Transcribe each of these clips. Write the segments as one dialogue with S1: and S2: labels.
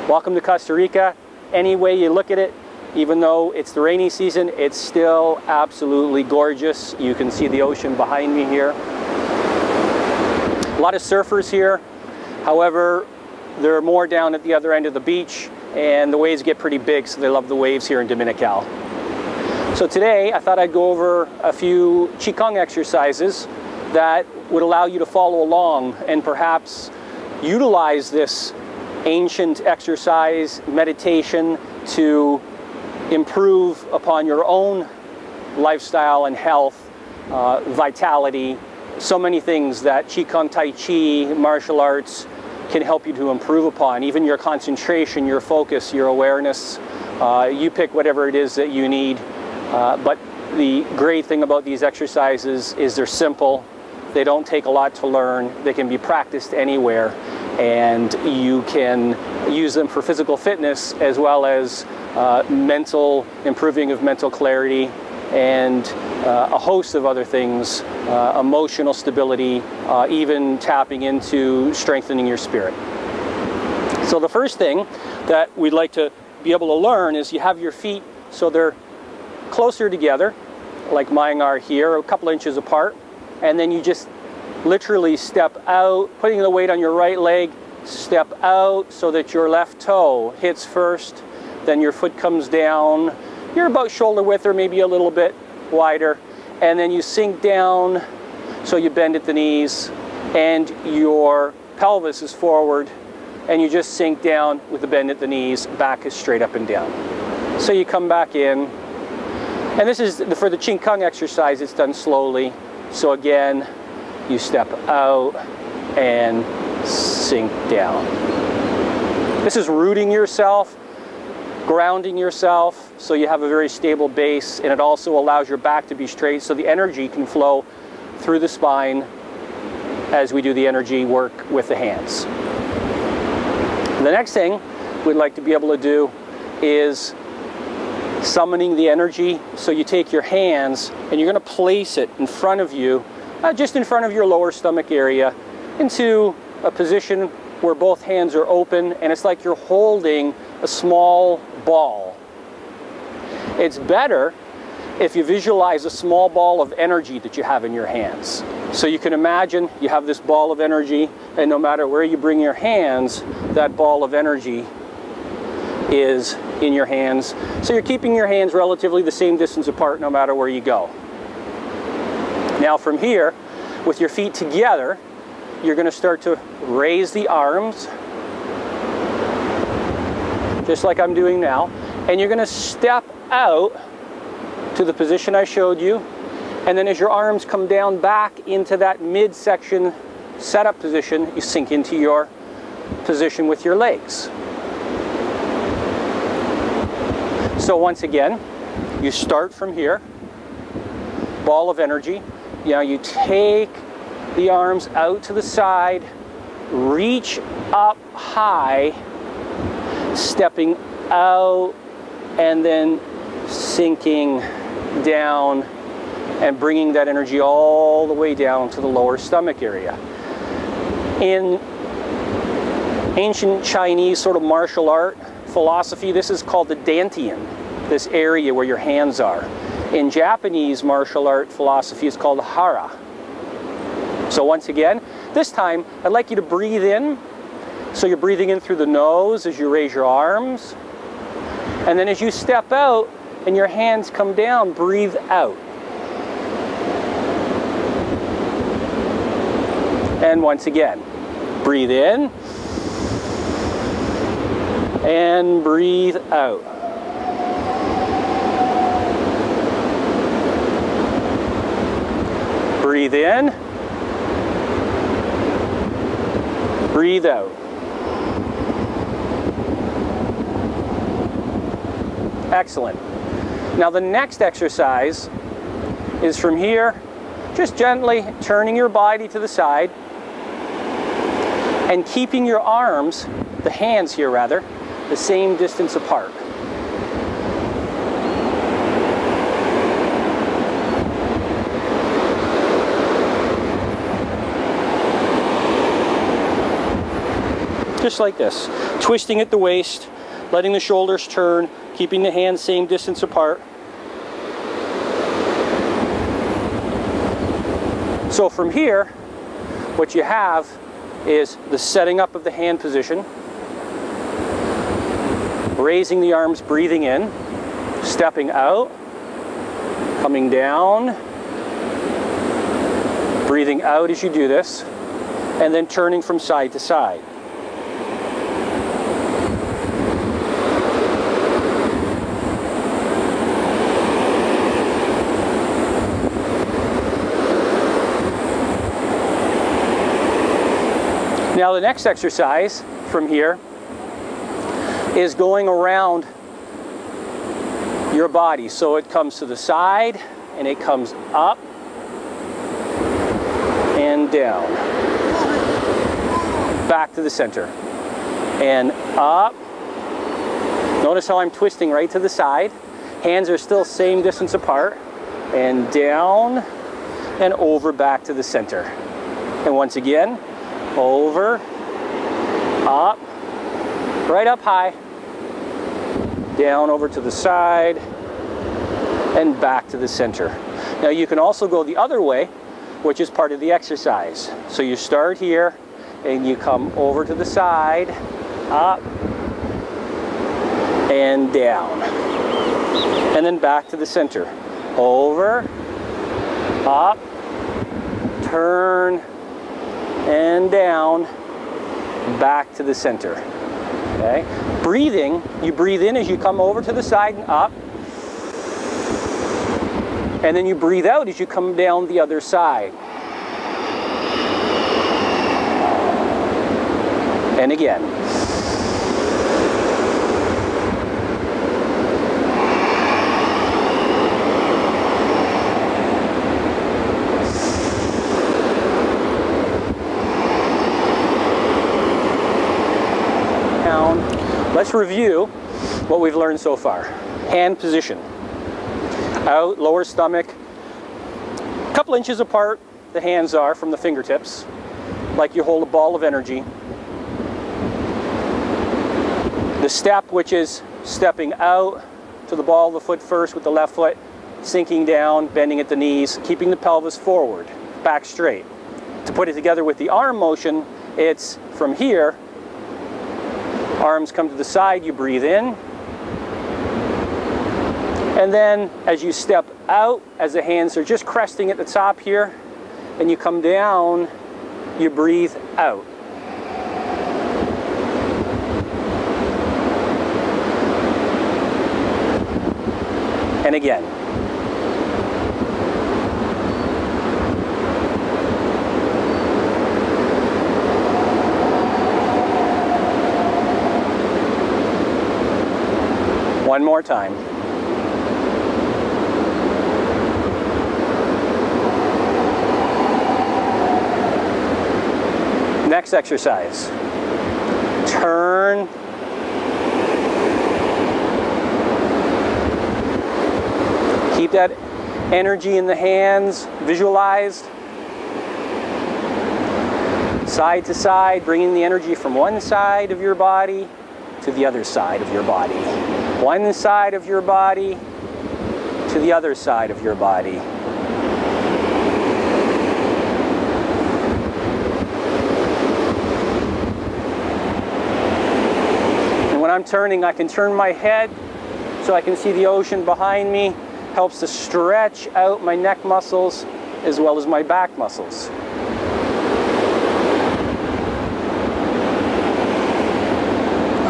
S1: Welcome to Costa Rica. Any way you look at it, even though it's the rainy season, it's still absolutely gorgeous. You can see the ocean behind me here. A lot of surfers here. However, there are more down at the other end of the beach, and the waves get pretty big, so they love the waves here in Dominical. So today, I thought I'd go over a few Qigong exercises that would allow you to follow along and perhaps utilize this ancient exercise meditation to improve upon your own lifestyle and health, vitality, so many things that Qigong, Tai Chi, martial arts can help you to improve upon, even your concentration, your focus, your awareness. You pick whatever it is that you need, but the great thing about these exercises is they're simple, they don't take a lot to learn, they can be practiced anywhere, and you can use them for physical fitness as well as improving of mental clarity and a host of other things, emotional stability, even tapping into strengthening your spirit. So the first thing that we'd like to be able to learn is you have your feet so they're closer together, like mine are here, a couple inches apart, and then you just literally step out, putting the weight on your right leg, step out so that your left toe hits first, then your foot comes down, you're about shoulder width or maybe a little bit wider, and then you sink down so you bend at the knees and your pelvis is forward, and you just sink down with the bend at the knees, back is straight up and down. So you come back in, and this is for the Qigong exercise, it's done slowly. So again, you step out and sink down. This is rooting yourself, grounding yourself, so you have a very stable base, and it also allows your back to be straight so the energy can flow through the spine as we do the energy work with the hands. The next thing we'd like to be able to do is summoning the energy. So you take your hands and you're going to place it in front of you, just in front of your lower stomach area, into a position where both hands are open, and it's like you're holding a small ball. It's better if you visualize a small ball of energy that you have in your hands. So you can imagine you have this ball of energy, and no matter where you bring your hands, that ball of energy is in your hands. So you're keeping your hands relatively the same distance apart no matter where you go. Now from here, with your feet together, you're going to start to raise the arms, just like I'm doing now, and you're going to step out to the position I showed you, and then as your arms come down back into that midsection setup position, you sink into your position with your legs. So once again, you start from here, ball of energy. Now you take the arms out to the side, reach up high, stepping out, and then sinking down and bringing that energy all the way down to the lower stomach area. In ancient Chinese sort of martial art philosophy, this is called the dantian, this area where your hands are. In Japanese martial art philosophy, it's called hara. So once again, this time I'd like you to breathe in. So you're breathing in through the nose as you raise your arms. And then as you step out and your hands come down, breathe out. And once again, breathe in and breathe out. Breathe in, breathe out. Excellent. Now the next exercise is from here, just gently turning your body to the side and keeping your arms, the hands here rather, the same distance apart. Just like this. Twisting at the waist, letting the shoulders turn, keeping the hands same distance apart. So from here, what you have is the setting up of the hand position, raising the arms, breathing in, stepping out, coming down, breathing out as you do this, and then turning from side to side. Now the next exercise from here is going around your body. So it comes to the side and it comes up and down. Back to the center. And up. Notice how I'm twisting right to the side. Hands are still same distance apart. And down and over back to the center. And once again, over, up, right up high, down over to the side, and back to the center. Now you can also go the other way, which is part of the exercise. So you start here, and you come over to the side, up, and down. And then back to the center. Over, up, turn, and down, back to the center. Okay? Breathing, you breathe in as you come over to the side and up, and then you breathe out as you come down the other side. And again. Let's review what we've learned so far. Hand position. Out, lower stomach. A couple inches apart the hands are from the fingertips, like you hold a ball of energy. The step, which is stepping out to the ball of the foot first with the left foot, sinking down, bending at the knees, keeping the pelvis forward, back straight. To put it together with the arm motion, it's from here. Arms come to the side, you breathe in. And then as you step out, as the hands are just cresting at the top here, and you come down, you breathe out. And again. One more time. Next exercise. Turn. Keep that energy in the hands visualized. Side to side, bringing the energy from one side of your body to the other side of your body. One side of your body to the other side of your body. And when I'm turning, I can turn my head so I can see the ocean behind me. Helps to stretch out my neck muscles as well as my back muscles.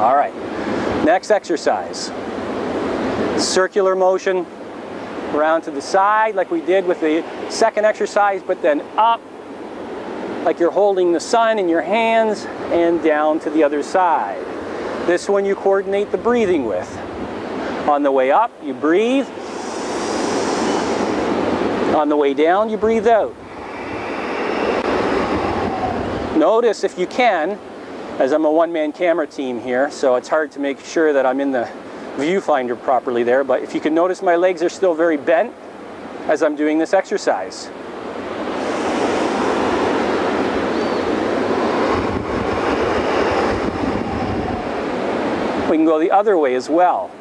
S1: All right. Next exercise, circular motion around to the side like we did with the second exercise, but then up like you're holding the sun in your hands and down to the other side. This one you coordinate the breathing with. On the way up, you breathe. On the way down, you breathe out. Notice if you can, as I'm a one-man camera team here, so it's hard to make sure that I'm in the viewfinder properly there, but if you can notice my legs are still very bent as I'm doing this exercise. We can go the other way as well.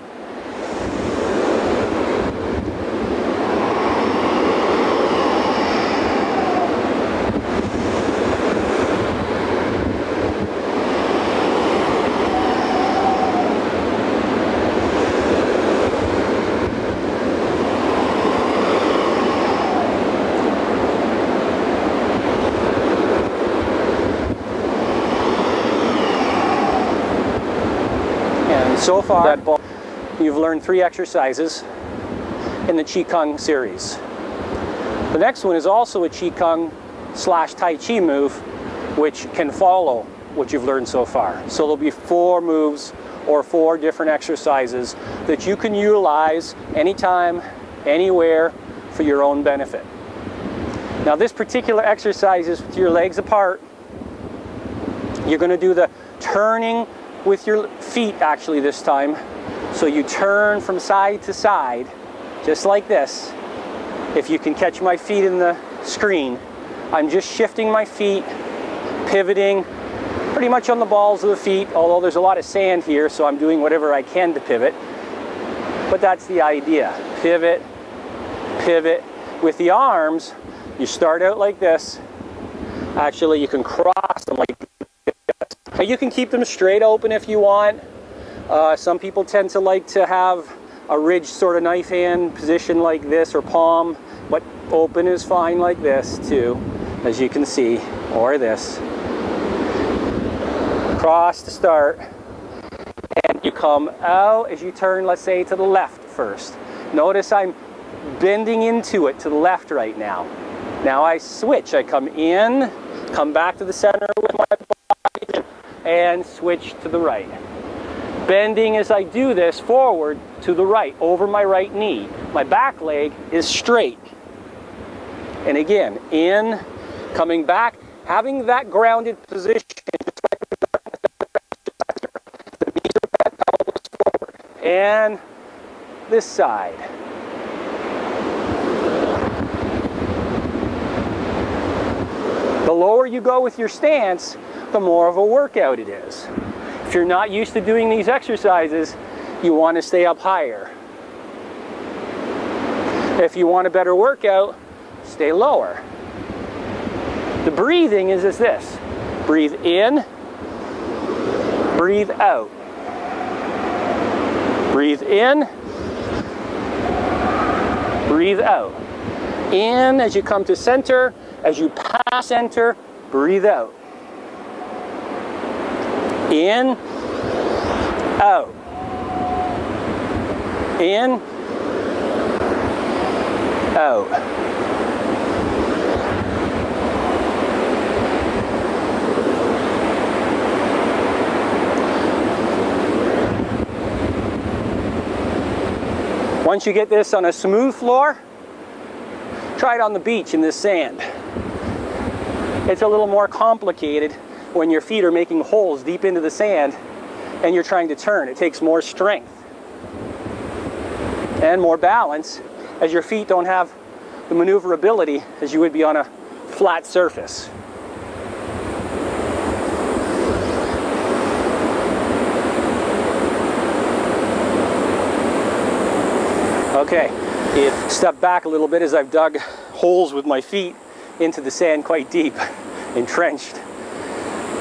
S1: So far, you've learned 3 exercises in the Qigong series. The next one is also a Qigong / Tai Chi move, which can follow what you've learned so far. So there'll be 4 moves or 4 different exercises that you can utilize anytime, anywhere, for your own benefit. Now this particular exercise is with your legs apart. You're going to do the turning with your feet actually this time. So you turn from side to side, just like this. If you can catch my feet in the screen, I'm just shifting my feet, pivoting pretty much on the balls of the feet, although there's a lot of sand here, so I'm doing whatever I can to pivot. But that's the idea. Pivot, pivot. With the arms, you start out like this. Actually, you can cross them like this. Now you can keep them straight open if you want. Some people tend to like to have a ridged sort of knife hand position like this, or palm, but open is fine like this too, as you can see, or this. Cross to start, and you come out as you turn, let's say, to the left first. Notice I'm bending into it to the left right now. Now I switch. I come in, come back to the center with my body, and switch to the right. Bending as I do this forward to the right, over my right knee. My back leg is straight. And again, in, coming back, having that grounded position. The knees are bent, elbows forward. And this side. The lower you go with your stance, the more of a workout it is. If you're not used to doing these exercises, you want to stay up higher. If you want a better workout, stay lower. The breathing is this. Breathe in, breathe out. Breathe in, breathe out. In as you come to center, as you pass center, breathe out. In, out. In, out. Once you get this on a smooth floor, try it on the beach in this sand. It's a little more complicated when your feet are making holes deep into the sand and you're trying to turn. It takes more strength and more balance, as your feet don't have the maneuverability as you would be on a flat surface. Okay, step back a little bit as I've dug holes with my feet into the sand quite deep, entrenched.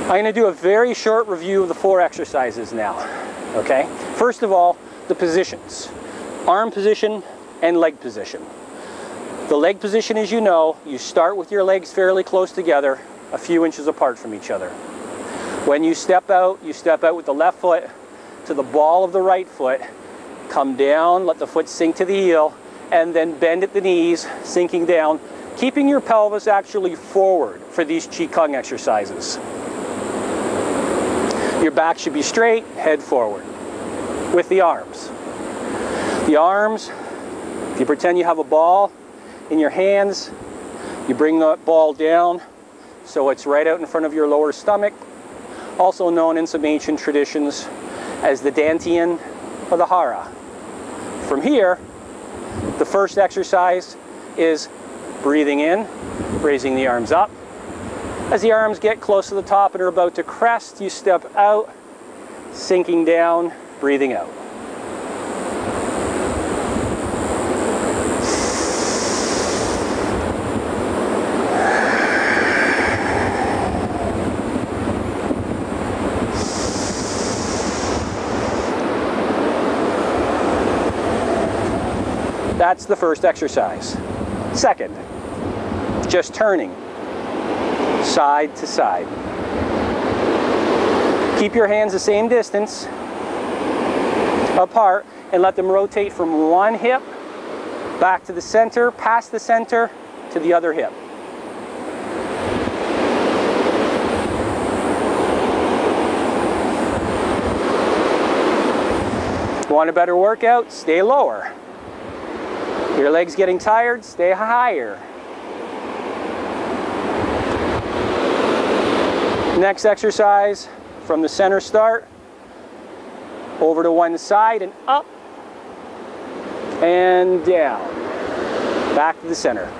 S1: I'm going to do a very short review of the 4 exercises now, okay? First of all, the positions. Arm position and leg position. The leg position, as you know, you start with your legs fairly close together, a few inches apart from each other. When you step out with the left foot to the ball of the right foot, come down, let the foot sink to the heel, and then bend at the knees, sinking down, keeping your pelvis actually forward for these Qigong exercises. Your back should be straight, head forward. With the arms. The arms, if you pretend you have a ball in your hands, you bring the ball down so it's right out in front of your lower stomach, also known in some ancient traditions as the dantian or the hara. From here, the first exercise is breathing in, raising the arms up. As the arms get close to the top and are about to crest, you step out, sinking down, breathing out. That's the first exercise. Second, just turning side to side. Keep your hands the same distance apart and let them rotate from one hip back to the center, past the center to the other hip. Want a better workout? Stay lower. Your legs getting tired? Stay higher. Next exercise, from the center start, over to one side and up and down. Back to the center.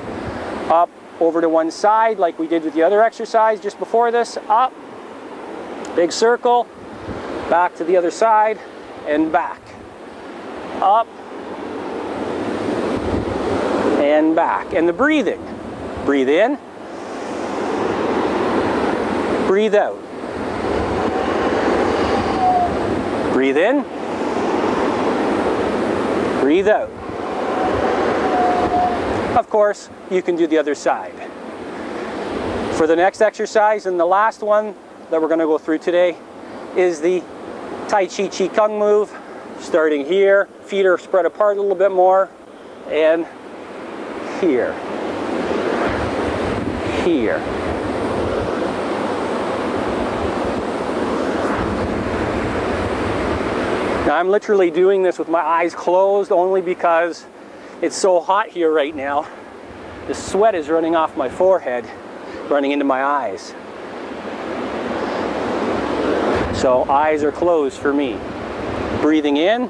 S1: Up, over to one side like we did with the other exercise just before this. Up, big circle, back to the other side and back. Up and back. And the breathing. Breathe in. Breathe out. Breathe in. Breathe out. Of course, you can do the other side. For the next exercise, and the last one that we're going to go through today, is the Tai Chi Qigong move. Starting here, feet are spread apart a little bit more, and here, here. Now I'm literally doing this with my eyes closed only because it's so hot here right now. The sweat is running off my forehead, running into my eyes. So eyes are closed for me. Breathing in,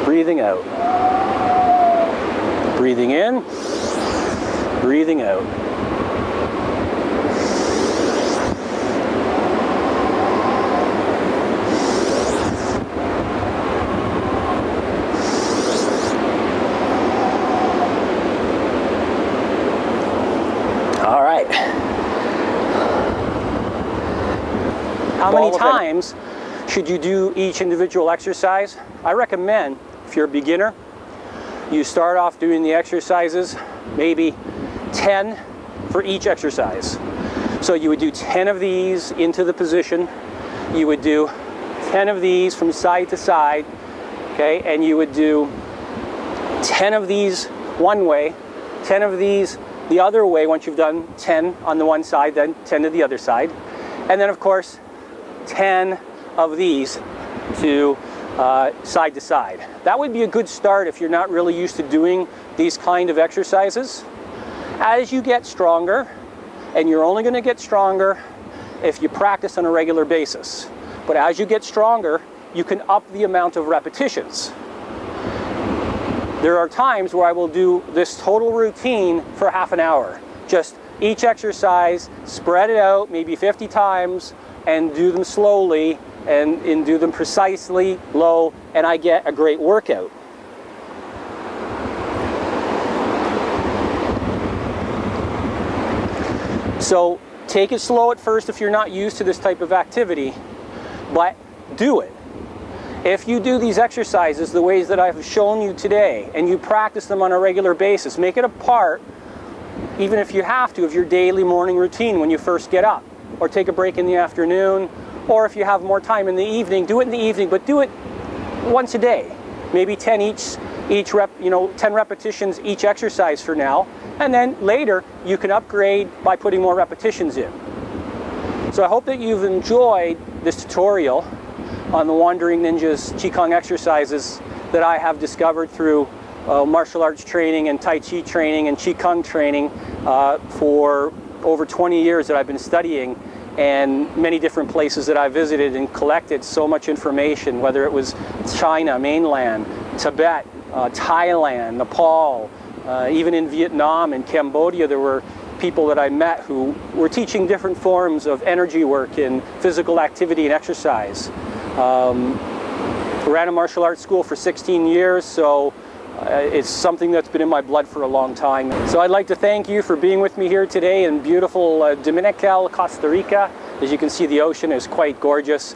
S1: breathing out. Breathing in, breathing out. All right. How many times should you do each individual exercise? I recommend, if you're a beginner, you start off doing the exercises, maybe 10 for each exercise. So you would do 10 of these into the position. You would do 10 of these from side to side, okay? And you would do 10 of these one way, 10 of these the other way once you've done 10 on the one side, then 10 to the other side. And then, of course, 10 of these to side to side. That would be a good start if you're not really used to doing these kind of exercises. As you get stronger, and you're only going to get stronger if you practice on a regular basis, but as you get stronger, you can up the amount of repetitions. There are times where I will do this total routine for half an hour. Just each exercise, spread it out maybe 50 times, and do them slowly, and do them precisely, low, and I get a great workout. So take it slow at first if you're not used to this type of activity, but do it. If you do these exercises the ways that I've shown you today, and you practice them on a regular basis, make it a part, even if you have to, of your daily morning routine when you first get up, or take a break in the afternoon, or if you have more time in the evening, do it in the evening, but do it once a day. Maybe 10 each rep, 10 repetitions each exercise for now, and then later you can upgrade by putting more repetitions in. So I hope that you've enjoyed this tutorial on the Wandering Ninja's Qigong exercises that I have discovered through martial arts training and Tai Chi training and Qigong training for over 20 years that I've been studying, and many different places that I visited and collected so much information, whether it was China, mainland, Tibet, Thailand, Nepal, even in Vietnam and Cambodia. There were people that I met who were teaching different forms of energy work and physical activity and exercise. Ran a martial arts school for 16 years, so it's something that's been in my blood for a long time. So I'd like to thank you for being with me here today in beautiful Dominical, Costa Rica. As you can see, the ocean is quite gorgeous.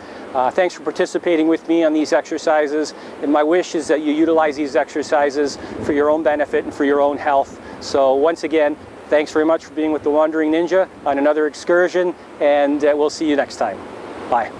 S1: Thanks for participating with me on these exercises, and my wish is that you utilize these exercises for your own benefit and for your own health. So once again, thanks very much for being with the Wandering Ninja on another excursion, and we'll see you next time. Bye.